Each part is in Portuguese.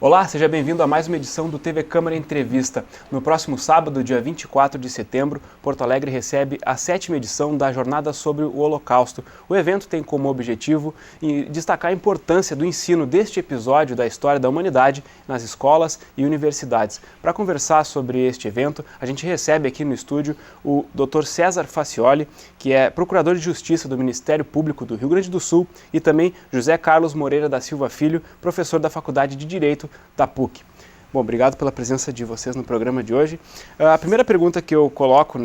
Olá, seja bem-vindo a mais uma edição do TV Câmara Entrevista. No próximo sábado, dia 24 de setembro, Porto Alegre recebe a 7ª edição da Jornada sobre o Holocausto. O evento tem como objetivo destacar a importância do ensino deste episódio da história da humanidade nas escolas e universidades. Para conversar sobre este evento, a gente recebe aqui no estúdio o Dr. César Facioli, que é Procurador de Justiça do Ministério Público do Rio Grande do Sul, e também José Carlos Moreira da Silva Filho, professor da Faculdade de Direito da PUC. Bom, obrigado pela presença de vocês no programa de hoje. A primeira pergunta que eu coloco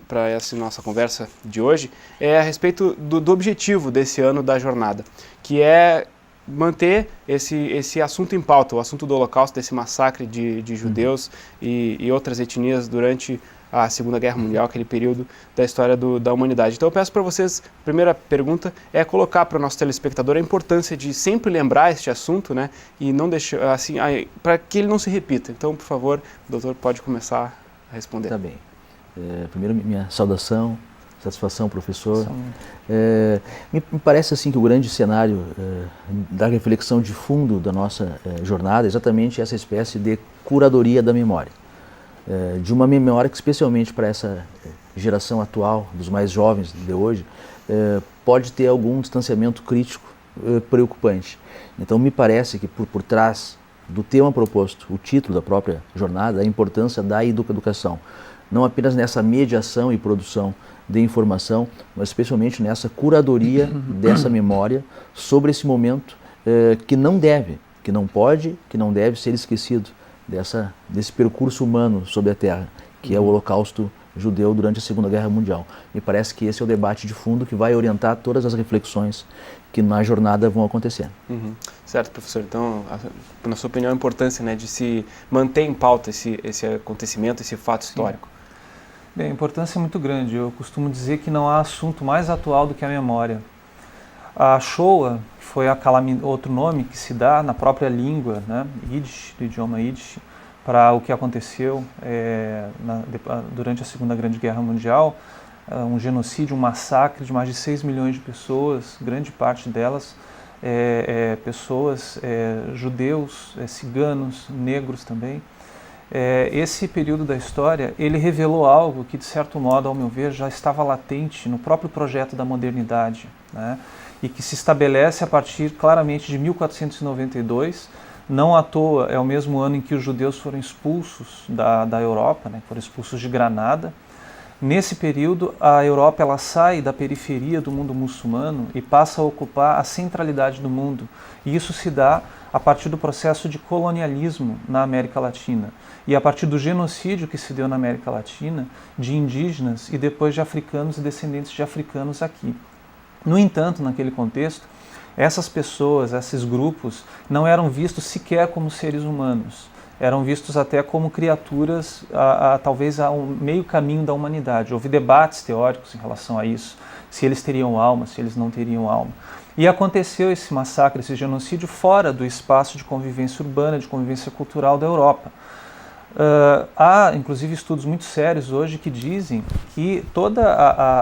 para essa nossa conversa de hoje é a respeito do objetivo desse ano da jornada, que é manter esse assunto em pauta, o assunto do Holocausto, desse massacre de judeus e outras etnias durante a Segunda Guerra Mundial, aquele período da história da humanidade. Então eu peço para vocês, a primeira pergunta é colocar para o nosso telespectador a importância de sempre lembrar este assunto, né, e não deixar, assim, para que ele não se repita. Então, por favor, o doutor pode começar a responder. Tá bem. Primeiro, minha saudação, satisfação, professor. Me parece assim que o grande cenário da reflexão de fundo da nossa jornada é exatamente essa espécie de curadoria da memória. De uma memória que, especialmente para essa geração atual, dos mais jovens de hoje, pode ter algum distanciamento crítico preocupante. Então, me parece que por trás do tema proposto, o título da própria jornada, a importância da educação, não apenas nessa mediação e produção de informação, mas especialmente nessa curadoria dessa memória sobre esse momento que não deve, que não pode, que não deve ser esquecido desse percurso humano sobre a Terra, que é o Holocausto judeu durante a Segunda Guerra Mundial. Me parece que esse é o debate de fundo que vai orientar todas as reflexões que na jornada vão acontecer. Certo, professor. Então, na sua opinião, a importância, né, de se manter em pauta esse acontecimento, esse fato histórico. Bem, a importância é muito grande. Eu costumo dizer que não há assunto mais atual do que a memória. A Shoah foi outro nome que se dá na própria língua, né, Yiddish, do idioma Yiddish, para o que aconteceu durante a Segunda Grande Guerra Mundial, um genocídio, um massacre de mais de 6 milhões de pessoas, grande parte delas pessoas judeus, ciganos, negros também. Esse período da história, ele revelou algo que, de certo modo, ao meu ver, já estava latente no próprio projeto da modernidade, né? E que se estabelece a partir, claramente, de 1492. Não à toa, é o mesmo ano em que os judeus foram expulsos da Europa, né? Foram expulsos de Granada. Nesse período, a Europa ela sai da periferia do mundo muçulmano e passa a ocupar a centralidade do mundo. E isso se dá a partir do processo de colonialismo na América Latina e a partir do genocídio que se deu na América Latina de indígenas e depois de africanos e descendentes de africanos aqui. No entanto, naquele contexto, essas pessoas, esses grupos, não eram vistos sequer como seres humanos. Eram vistos até como criaturas, talvez a um meio caminho da humanidade. Houve debates teóricos em relação a isso, se eles teriam alma, se eles não teriam alma. E aconteceu esse massacre, esse genocídio, fora do espaço de convivência urbana, de convivência cultural da Europa. Há, inclusive, estudos muito sérios hoje que dizem que toda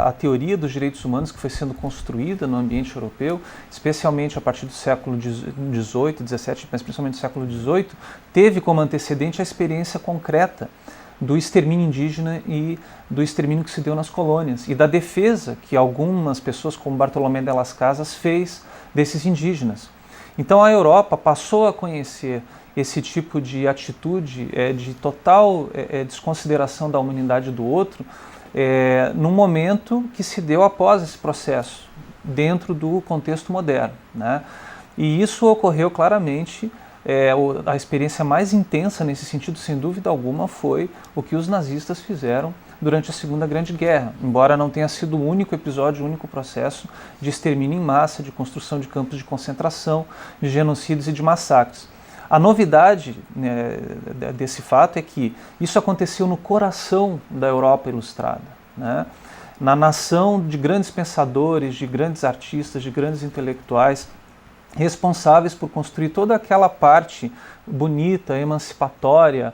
a teoria dos direitos humanos que foi sendo construída no ambiente europeu, especialmente a partir do século XVIII, XVII, mas principalmente do século XVIII, teve como antecedente a experiência concreta do extermínio indígena e do extermínio que se deu nas colônias e da defesa que algumas pessoas, como Bartolomé de las Casas, fez desses indígenas. Então a Europa passou a conhecer esse tipo de atitude de total desconsideração da humanidade do outro num momento que se deu após esse processo, dentro do contexto moderno, né? E isso ocorreu claramente, a experiência mais intensa nesse sentido, sem dúvida alguma, foi o que os nazistas fizeram durante a Segunda Grande Guerra, embora não tenha sido o único episódio, o único processo de extermínio em massa, de construção de campos de concentração, de genocídios e de massacres. A novidade, né, desse fato é que isso aconteceu no coração da Europa ilustrada, né? Na nação de grandes pensadores, de grandes artistas, de grandes intelectuais, responsáveis por construir toda aquela parte bonita, emancipatória,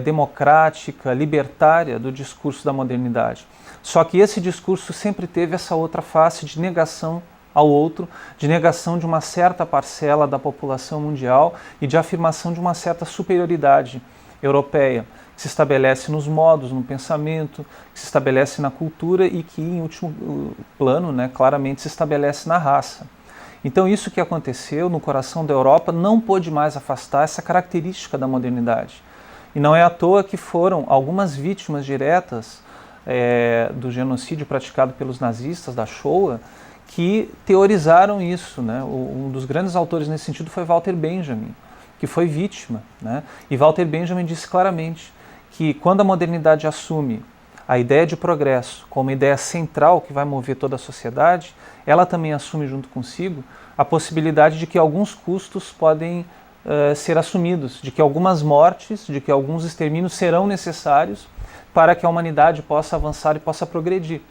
democrática, libertária do discurso da modernidade. Só que esse discurso sempre teve essa outra face de negação ao outro, de negação de uma certa parcela da população mundial e de afirmação de uma certa superioridade europeia, que se estabelece nos modos, no pensamento, que se estabelece na cultura e que, em último plano, né, claramente se estabelece na raça. Então isso que aconteceu no coração da Europa não pôde mais afastar essa característica da modernidade. E não é à toa que foram algumas vítimas diretas do genocídio praticado pelos nazistas, da Shoah, que teorizaram isso, né? Um dos grandes autores nesse sentido foi Walter Benjamin, que foi vítima, né? E Walter Benjamin disse claramente que quando a modernidade assume a ideia de progresso como ideia central que vai mover toda a sociedade, ela também assume junto consigo a possibilidade de que alguns custos podem ser assumidos, de que algumas mortes, de que alguns extermínios serão necessários para que a humanidade possa avançar e possa progredir.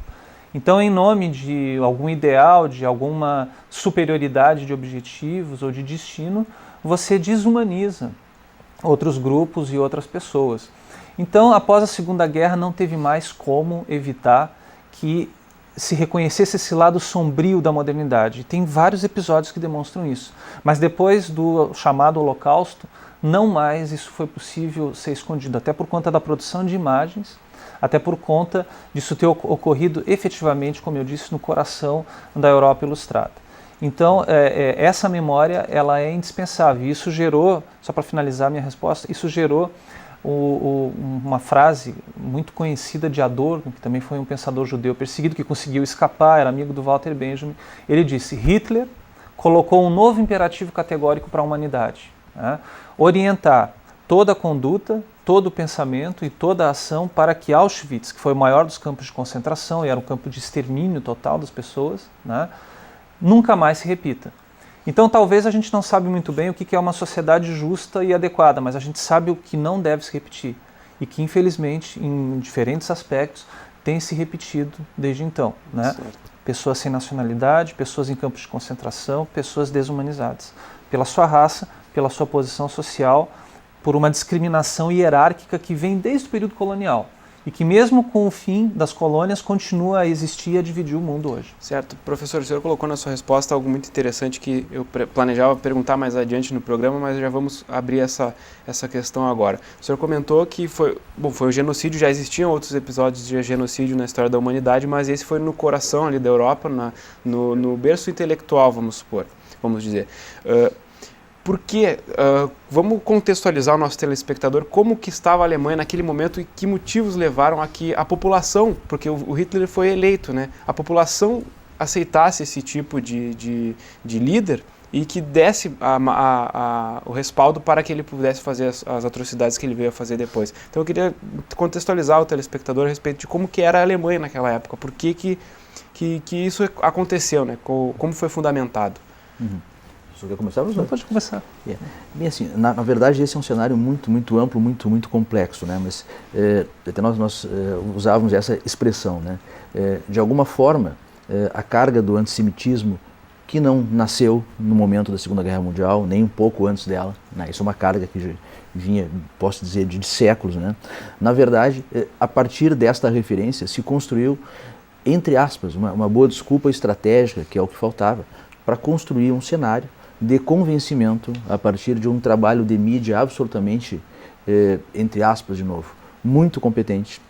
Então, em nome de algum ideal, de alguma superioridade de objetivos ou de destino, você desumaniza outros grupos e outras pessoas. Então, após a Segunda Guerra, não teve mais como evitar que se reconhecesse esse lado sombrio da modernidade. Tem vários episódios que demonstram isso. Mas depois do chamado Holocausto, não mais isso foi possível ser escondido, até por conta da produção de imagens, até por conta disso ter ocorrido efetivamente, como eu disse, no coração da Europa ilustrada. Então, essa memória ela é indispensável. E isso gerou, só para finalizar minha resposta, isso gerou uma frase muito conhecida de Adorno, que também foi um pensador judeu perseguido, que conseguiu escapar, era amigo do Walter Benjamin. Ele disse: Hitler colocou um novo imperativo categórico para a humanidade, né? Orientar toda a conduta, todo o pensamento e toda a ação para que Auschwitz, que foi o maior dos campos de concentração e era um campo de extermínio total das pessoas, né, nunca mais se repita. Então talvez a gente não sabe muito bem o que é uma sociedade justa e adequada, mas a gente sabe o que não deve se repetir e que infelizmente em diferentes aspectos tem se repetido desde então, né? Pessoas sem nacionalidade, pessoas em campos de concentração, pessoas desumanizadas pela sua raça, pela sua posição social, por uma discriminação hierárquica que vem desde o período colonial e que mesmo com o fim das colônias continua a existir e a dividir o mundo hoje. Certo. Professor, o senhor colocou na sua resposta algo muito interessante que eu planejava perguntar mais adiante no programa, mas já vamos abrir essa questão agora. O senhor comentou que foi o genocídio, já existiam outros episódios de genocídio na história da humanidade, mas esse foi no coração ali da Europa, no berço intelectual, vamos dizer. Porque, vamos contextualizar o nosso telespectador como que estava a Alemanha naquele momento e que motivos levaram a que a população, porque o Hitler foi eleito, né, a população aceitasse esse tipo de líder e que desse o respaldo para que ele pudesse fazer as atrocidades que ele veio a fazer depois. Então eu queria contextualizar o telespectador a respeito de como que era a Alemanha naquela época, por que isso aconteceu, né, como foi fundamentado. Uhum. Você quer começar? Pode começar. Bem assim, na verdade esse é um cenário muito amplo, muito complexo, né? Mas até nós usávamos essa expressão, né? De alguma forma, a carga do antissemitismo, que não nasceu no momento da Segunda Guerra Mundial, nem um pouco antes dela, né? Isso é uma carga que vinha, posso dizer, de séculos, né? Na verdade, a partir desta referência se construiu, entre aspas, uma boa desculpa estratégica, que é o que faltava, para construir um cenário de convencimento a partir de um trabalho de mídia absolutamente, entre aspas de novo, muito competente,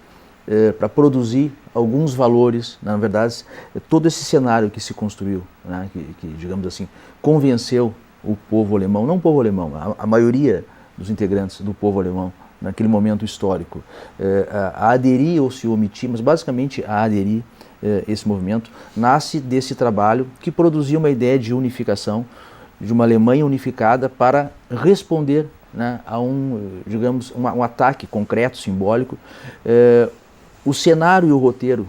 para produzir alguns valores, na verdade, todo esse cenário que se construiu, né, que, digamos assim, convenceu o povo alemão, não o povo alemão, a maioria dos integrantes do povo alemão, naquele momento histórico, a aderir ou se omitir, mas basicamente a aderir esse movimento, nasce desse trabalho que produzia uma ideia de unificação, de uma Alemanha unificada para responder, né, a digamos, um ataque concreto, simbólico. O cenário e o roteiro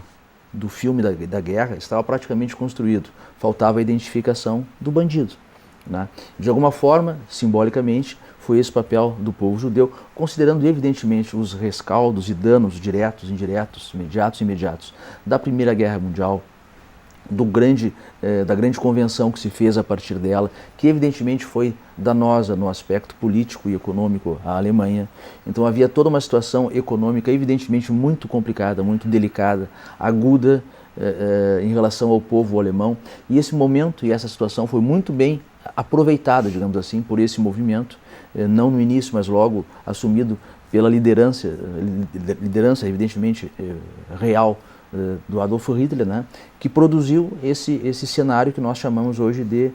do filme da guerra estava praticamente construído, faltava a identificação do bandido, né? De alguma forma, simbolicamente, foi esse papel do povo judeu, considerando evidentemente os rescaldos e danos diretos, indiretos, imediatos e imediatos da Primeira Guerra Mundial, da grande convenção que se fez a partir dela, que evidentemente foi danosa no aspecto político e econômico à Alemanha. Então havia toda uma situação econômica evidentemente muito complicada, muito delicada, aguda, em relação ao povo alemão. E esse momento e essa situação foi muito bem aproveitada, digamos assim, por esse movimento, não no início, mas logo assumido pela liderança evidentemente real do Adolf Hitler, né, que produziu esse cenário que nós chamamos hoje de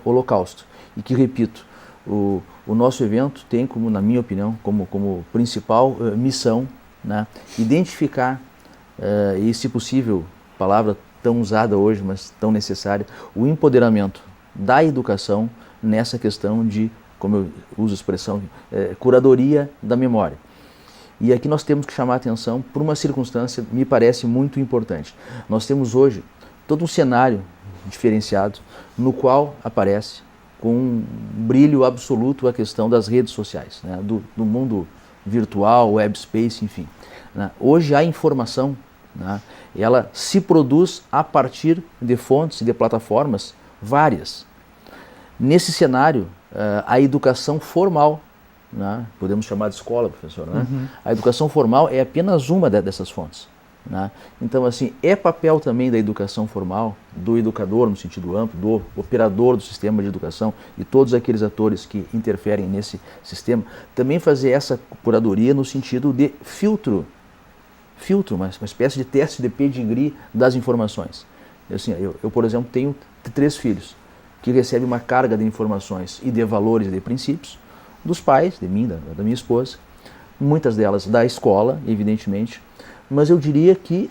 Holocausto. E que, repito, o nosso evento tem como, na minha opinião, como principal missão, né, identificar, e se possível, palavra tão usada hoje, mas tão necessária, o empoderamento da educação nessa questão de, como eu uso a expressão, curadoria da memória. E aqui nós temos que chamar a atenção por uma circunstância que me parece muito importante. Nós temos hoje todo um cenário diferenciado no qual aparece com um brilho absoluto a questão das redes sociais, né, do mundo virtual, web space, enfim. Né. Hoje a informação, né, ela se produz a partir de fontes e de plataformas várias. Nesse cenário, a educação formal, né, podemos chamar de escola, professor, né? A educação formal é apenas uma dessas fontes. Né? Então, assim, é papel também da educação formal, do educador no sentido amplo, do operador do sistema de educação e todos aqueles atores que interferem nesse sistema, também fazer essa curadoria no sentido de filtro, uma espécie de teste de pedigree das informações. Assim, eu, por exemplo, tenho 3 filhos que recebem uma carga de informações e de valores e de princípios dos pais, de mim, da minha esposa, muitas delas da escola, evidentemente, mas eu diria que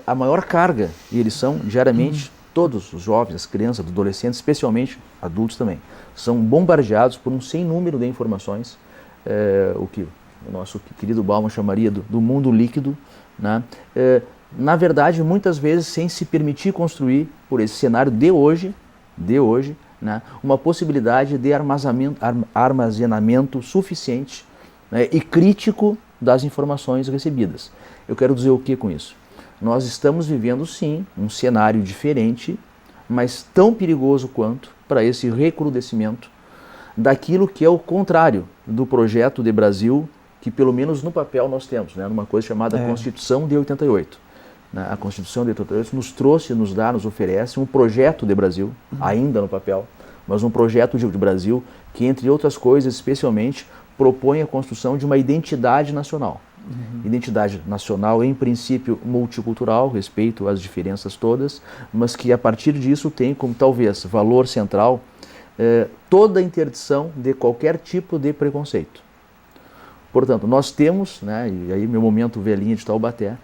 a maior carga, e eles são diariamente, todos os jovens, as crianças, os adolescentes, especialmente adultos também, são bombardeados por um sem número de informações, o que o nosso querido Bauman chamaria do mundo líquido, né? Na verdade, muitas vezes sem se permitir construir, por esse cenário de hoje, né, uma possibilidade de armazenamento suficiente, né, e crítico das informações recebidas. Eu quero dizer o que com isso? Nós estamos vivendo, sim, um cenário diferente, mas tão perigoso quanto para esse recrudescimento daquilo que é o contrário do projeto de Brasil que, pelo menos no papel, nós temos, né, numa coisa chamada Constituição de 88. A Constituição de 88 nos oferece um projeto de Brasil, ainda no papel, mas um projeto de Brasil que, entre outras coisas, especialmente, propõe a construção de uma identidade nacional. Identidade nacional, em princípio, multicultural, respeito às diferenças todas, mas que, a partir disso, tem como, talvez, valor central toda a interdição de qualquer tipo de preconceito. Portanto, nós temos, né, e aí meu momento velhinho de Taubaté,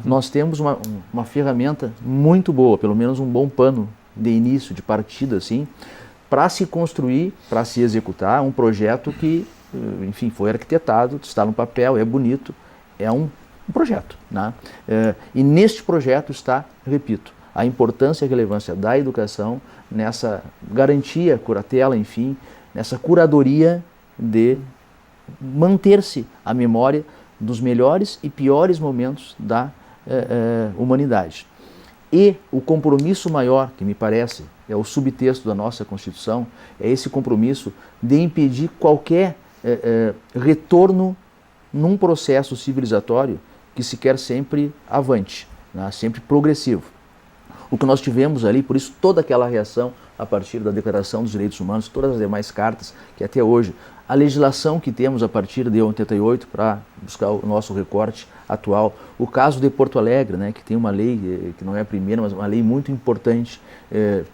nós temos uma ferramenta muito boa, pelo menos um bom pano de início, de partida, assim, para se construir, para se executar um projeto que, enfim, foi arquitetado, está no papel, é bonito, é um projeto. Né? E neste projeto está, repito, a importância e a relevância da educação nessa garantia, curatela, enfim, nessa curadoria de manter-se a memória dos melhores e piores momentos da humanidade. E o compromisso maior, que me parece, é o subtexto da nossa Constituição, é esse compromisso de impedir qualquer retorno num processo civilizatório que se quer sempre avante, né, sempre progressivo. O que nós tivemos ali, por isso toda aquela reação a partir da Declaração dos Direitos Humanos, todas as demais cartas que até hoje, a legislação que temos a partir de 88 para buscar o nosso recorte atual, o caso de Porto Alegre, né, que tem uma lei, que não é a primeira, mas uma lei muito importante,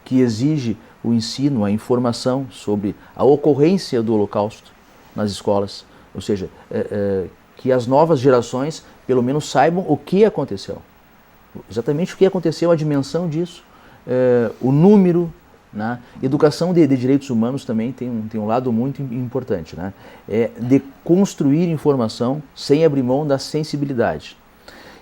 que exige o ensino, a informação sobre a ocorrência do Holocausto nas escolas, ou seja, que as novas gerações pelo menos saibam o que aconteceu. Exatamente o que aconteceu, a dimensão disso, o número, né? Educação de direitos humanos também tem um lado muito importante, né? De construir informação sem abrir mão da sensibilidade.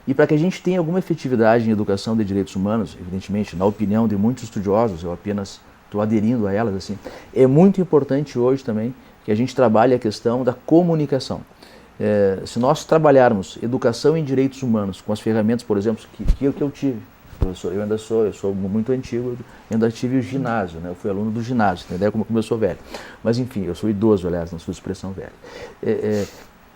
E para que a gente tenha alguma efetividade em educação de direitos humanos, evidentemente, na opinião de muitos estudiosos, eu apenas estou aderindo a elas, assim, é muito importante hoje também que a gente trabalhe a questão da comunicação. Se nós trabalharmos educação em direitos humanos com as ferramentas, por exemplo, que eu tive, professor, eu sou muito antigo, eu ainda tive o ginásio, né? Eu fui aluno do ginásio, entendeu? Como eu sou velho. Mas enfim, eu sou idoso, aliás, na sua expressão velha.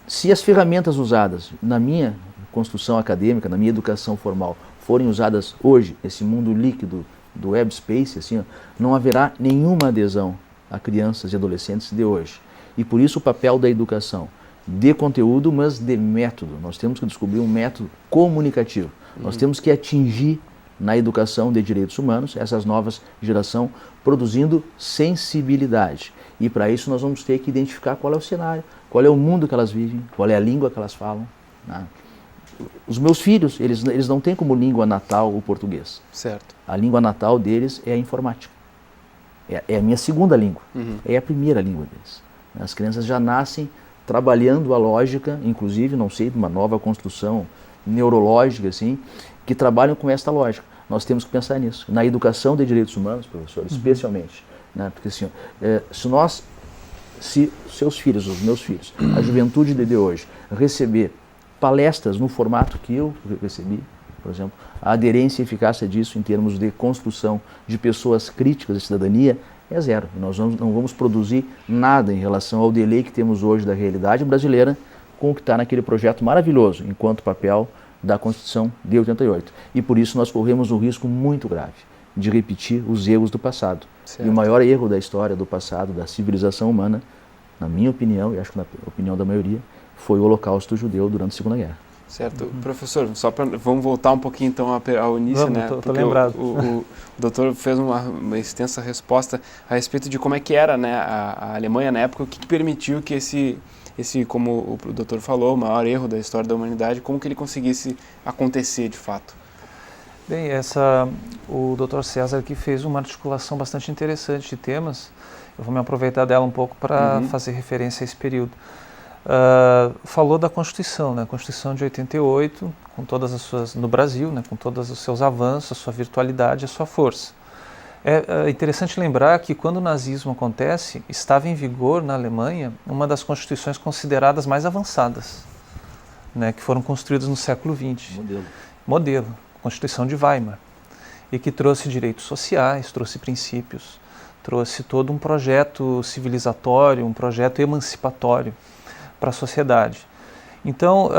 Se as ferramentas usadas, na minha construção acadêmica, na minha educação formal, forem usadas hoje, esse mundo líquido do web space, assim, ó, não haverá nenhuma adesão a crianças e adolescentes de hoje. E por isso o papel da educação, de conteúdo, mas de método. Nós temos que descobrir um método comunicativo. Nós temos que atingir na educação de direitos humanos essas novas gerações, produzindo sensibilidade. E para isso nós vamos ter que identificar qual é o cenário, qual é o mundo que elas vivem, qual é a língua que elas falam, né? Os meus filhos, eles não têm como língua natal o português. Certo. A língua natal deles é a informática. É a minha segunda língua. É a primeira língua deles. As crianças já nascem trabalhando a lógica, inclusive, não sei, de uma nova construção neurológica, assim, que trabalham com esta lógica. Nós temos que pensar nisso. Na educação de direitos humanos, professor, especialmente. Né? Porque assim, se seus filhos, os meus filhos, a juventude de hoje, receber palestras no formato que eu recebi, por exemplo, a aderência e eficácia disso em termos de construção de pessoas críticas de cidadania é zero. E nós não vamos produzir nada em relação ao delay que temos hoje da realidade brasileira com o que está naquele projeto maravilhoso, enquanto papel da Constituição de 88. E por isso nós corremos um risco muito grave de repetir os erros do passado. Certo. E o maior erro da história do passado, da civilização humana, na minha opinião, e acho que na opinião da maioria, foi o Holocausto judeu durante a Segunda Guerra. Certo. Professor, vamos voltar um pouquinho então ao início, vamos, né? Tô lembrado. O doutor fez uma extensa resposta a respeito de como é que era, né, a Alemanha na época, o que permitiu que esse, como o doutor falou, o maior erro da história da humanidade, como que ele conseguisse acontecer de fato. Bem, o Dr. César aqui fez uma articulação bastante interessante de temas. Eu vou me aproveitar dela um pouco para fazer referência a esse período. Falou da Constituição, né? A Constituição de 88, com todas as suas, no Brasil, né? Com todos os seus avanços, a sua virtualidade, a sua força. É interessante lembrar que quando o nazismo acontece, estava em vigor na Alemanha uma das constituições consideradas mais avançadas, né? Que foram construídas no século XX. Modelo. Constituição de Weimar, e que trouxe direitos sociais, trouxe princípios, trouxe todo um projeto civilizatório, um projeto emancipatório para a sociedade. Então,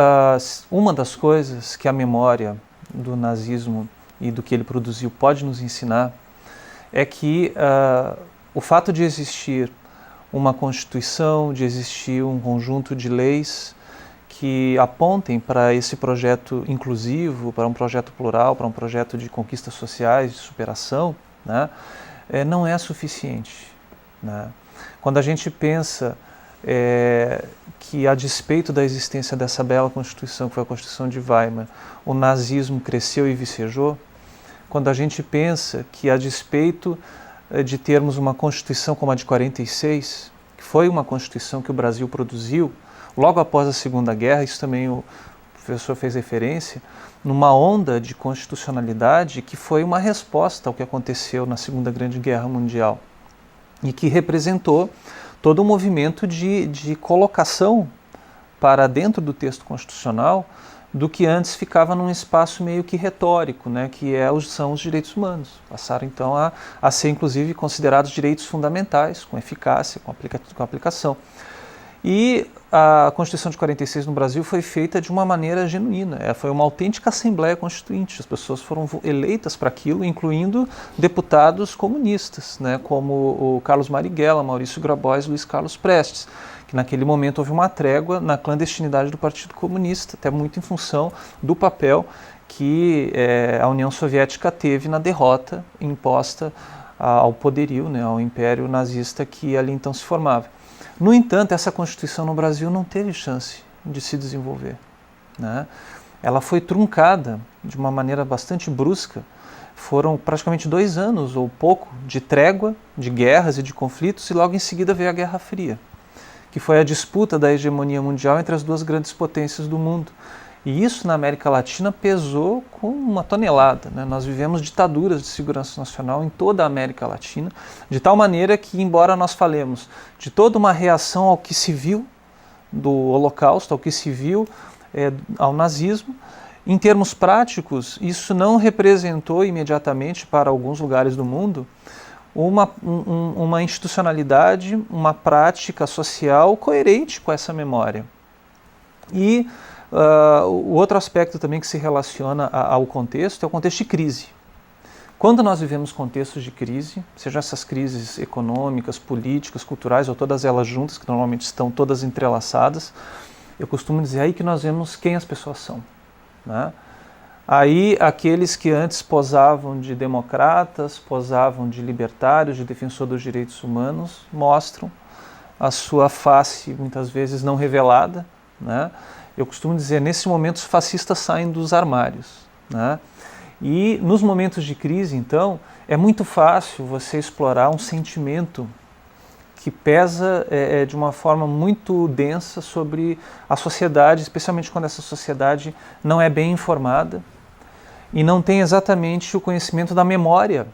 uma das coisas que a memória do nazismo e do que ele produziu pode nos ensinar é que o fato de existir uma Constituição, de existir um conjunto de leis que apontem para esse projeto inclusivo, para um projeto plural, para um projeto de conquistas sociais, de superação, né, não é suficiente. Né? Quando a gente pensa que, a despeito da existência dessa bela Constituição, que foi a Constituição de Weimar, o nazismo cresceu e vicejou, quando a gente pensa que, a despeito de termos uma Constituição como a de 46, que foi uma Constituição que o Brasil produziu, logo após a Segunda Guerra, isso também o professor fez referência, numa onda de constitucionalidade que foi uma resposta ao que aconteceu na Segunda Grande Guerra Mundial e que representou todo um movimento de colocação para dentro do texto constitucional do que antes ficava num espaço meio que retórico, né, que são os direitos humanos. Passaram então a ser inclusive considerados direitos fundamentais, com eficácia, com aplicação. E a Constituição de 46 no Brasil foi feita de uma maneira genuína. Foi uma autêntica Assembleia Constituinte. As pessoas foram eleitas para aquilo, incluindo deputados comunistas, né, como o Carlos Marighella, Maurício Grabois e Luiz Carlos Prestes, que naquele momento houve uma trégua na clandestinidade do Partido Comunista, até muito em função do papel que a União Soviética teve na derrota imposta ao poderio, né, ao império nazista que ali então se formava. No entanto, essa Constituição no Brasil não teve chance de se desenvolver. Né? Ela foi truncada de uma maneira bastante brusca. Foram praticamente 2 anos ou pouco de trégua, de guerras e de conflitos, e logo em seguida veio a Guerra Fria, que foi a disputa da hegemonia mundial entre as duas grandes potências do mundo. E isso na América Latina pesou com uma tonelada. Né? Nós vivemos ditaduras de segurança nacional em toda a América Latina, de tal maneira que, embora nós falemos de toda uma reação ao que se viu do Holocausto, ao que se viu ao nazismo, em termos práticos, isso não representou imediatamente para alguns lugares do mundo uma institucionalidade, uma prática social coerente com essa memória. E o outro aspecto também que se relaciona ao contexto é o contexto de crise. Quando nós vivemos contextos de crise, sejam essas crises econômicas, políticas, culturais ou todas elas juntas, que normalmente estão todas entrelaçadas, eu costumo dizer aí que nós vemos quem as pessoas são, né? Aí aqueles que antes posavam de democratas, posavam de libertários, de defensor dos direitos humanos, mostram a sua face muitas vezes não revelada, né? Eu costumo dizer, nesse momento os fascistas saem dos armários, né? E nos momentos de crise, então, é muito fácil você explorar um sentimento que pesa de uma forma muito densa sobre a sociedade, especialmente quando essa sociedade não é bem informada e não tem exatamente o conhecimento da memória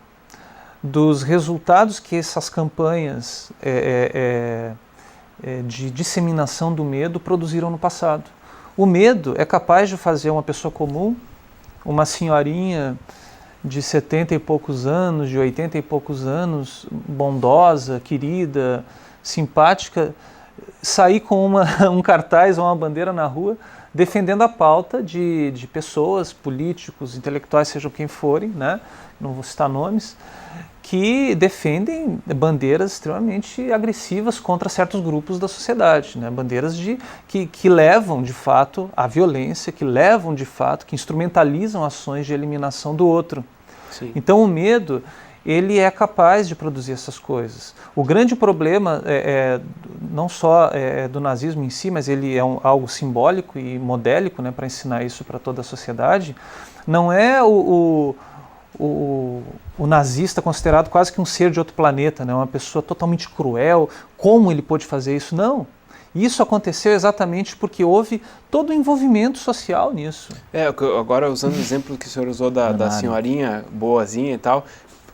dos resultados que essas campanhas de disseminação do medo produziram no passado. O medo é capaz de fazer uma pessoa comum, uma senhorinha de 70 e poucos anos, de 80 e poucos anos, bondosa, querida, simpática, sair com um cartaz ou uma bandeira na rua defendendo a pauta de pessoas, políticos, intelectuais, sejam quem forem, né? Não vou citar nomes, que defendem bandeiras extremamente agressivas contra certos grupos da sociedade, né? Bandeiras que levam, de fato, à violência, que levam, de fato, que instrumentalizam ações de eliminação do outro. Sim. Então, o medo, ele é capaz de produzir essas coisas. O grande problema não só do nazismo em si, mas ele é algo simbólico e modélico, né, para ensinar isso para toda a sociedade, não é o nazista considerado quase que um ser de outro planeta, né, uma pessoa totalmente cruel, como ele pôde fazer isso? Não. Isso aconteceu exatamente porque houve todo o envolvimento social nisso. Agora, usando o exemplo que o senhor usou da senhorinha boazinha e tal,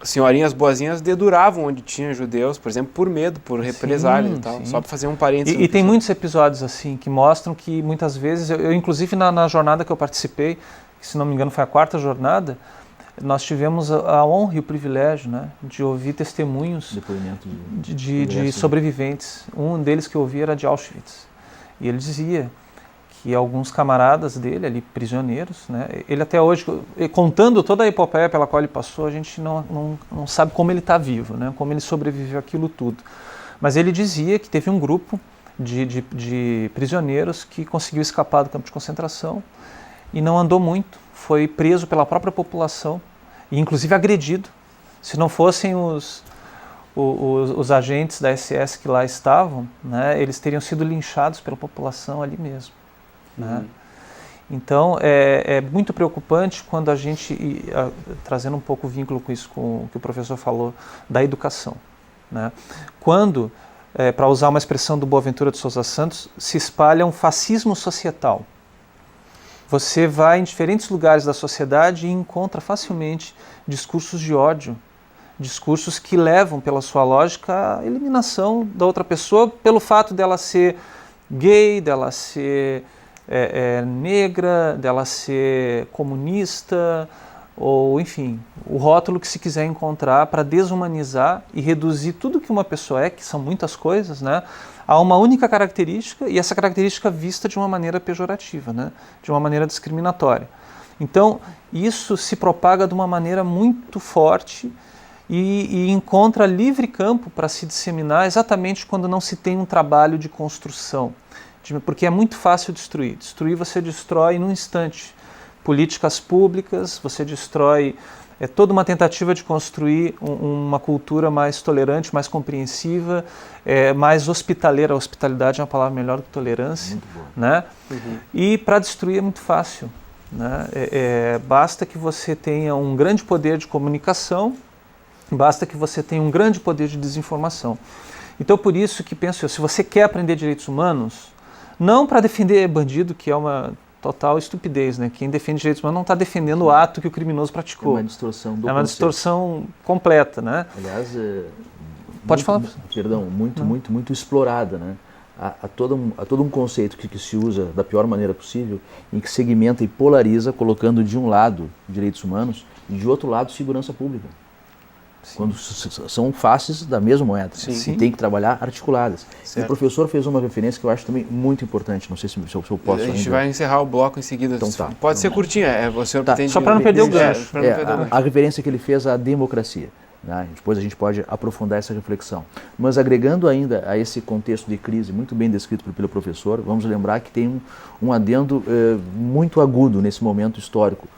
senhorinhas boazinhas deduravam onde tinha judeus, por exemplo, por medo, por represália e tal, sim. Só para fazer um parênteses. E tem muitos episódios assim que mostram que muitas vezes, eu inclusive na jornada que eu participei, que se não me engano foi a 4ª jornada, nós tivemos a honra e o privilégio, né, de ouvir testemunhos de sobreviventes. Um deles que eu ouvi era de Auschwitz. E ele dizia que alguns camaradas dele, ali, prisioneiros, né, ele até hoje, contando toda a epopeia pela qual ele passou, a gente não sabe como ele está vivo, né, como ele sobreviveu àquilo tudo. Mas ele dizia que teve um grupo de prisioneiros que conseguiu escapar do campo de concentração e não andou muito, foi preso pela própria população e inclusive agredido. Se não fossem os agentes da SS que lá estavam, né, eles teriam sido linchados pela população ali mesmo. Né? Então é muito preocupante quando a gente, trazendo um pouco o vínculo com isso, com o que o professor falou, da educação. Né? Quando, para usar uma expressão do Boaventura de Sousa Santos, se espalha um fascismo societal. Você vai em diferentes lugares da sociedade e encontra facilmente discursos de ódio, discursos que levam, pela sua lógica, à eliminação da outra pessoa pelo fato dela ser gay, dela ser negra, dela ser comunista, ou enfim, o rótulo que se quiser encontrar para desumanizar e reduzir tudo que uma pessoa que são muitas coisas, né, a uma única característica, e essa característica vista de uma maneira pejorativa, né, de uma maneira discriminatória. Então, isso se propaga de uma maneira muito forte e encontra livre campo para se disseminar exatamente quando não se tem um trabalho de construção. Porque é muito fácil destruir. Destruir você destrói num instante. Políticas públicas, você destrói toda uma tentativa de construir uma cultura mais tolerante, mais compreensiva, mais hospitaleira. A hospitalidade é uma palavra melhor do que tolerância. Né? Uhum. E para destruir é muito fácil. Né? Basta que você tenha um grande poder de comunicação, basta que você tenha um grande poder de desinformação. Então, por isso que penso eu, se você quer aprender direitos humanos, não para defender bandido, que é uma total estupidez, né? Quem defende direitos humanos não está defendendo o ato que o criminoso praticou. É uma distorção do conceito. É uma distorção completa, né? Aliás, pode falar. Perdão, muito explorada, né? Há todo um conceito que se usa da pior maneira possível, em que segmenta e polariza, colocando de um lado direitos humanos e de outro lado segurança pública. quando são faces da mesma moeda, Sim. e tem que trabalhar articuladas. Certo. E o professor fez uma referência que eu acho também muito importante, não sei se eu posso A gente ainda. vai encerrar o bloco em seguida. Então tá. Pode ser curtinha, você Tá. pretende... Só para não perder o gancho. pra não perder o gancho. A referência que ele fez à democracia. Né? Depois a gente pode aprofundar essa reflexão. Mas agregando ainda a esse contexto de crise, muito bem descrito pelo professor, vamos lembrar que tem um adendo muito agudo nesse momento histórico,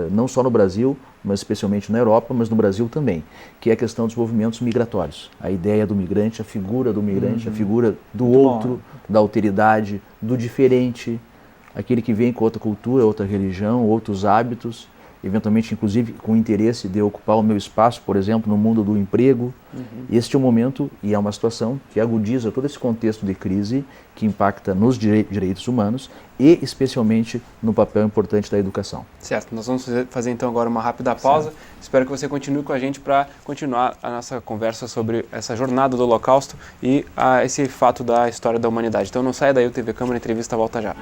não só no Brasil, mas especialmente na Europa, mas no Brasil também, que é a questão dos movimentos migratórios. A ideia do migrante, a figura do migrante, a figura do outro, da alteridade, do diferente, aquele que vem com outra cultura, outra religião, outros hábitos, eventualmente, inclusive, com interesse de ocupar o meu espaço, por exemplo, no mundo do emprego. Este é um momento e é uma situação que agudiza todo esse contexto de crise que impacta nos direitos humanos e, especialmente, no papel importante da educação. Certo, nós vamos fazer então agora uma rápida pausa. Certo. Espero que você continue com a gente para continuar a nossa conversa sobre essa jornada do Holocausto e esse fato da história da humanidade. Então não saia daí, o TV Câmara Entrevista volta já.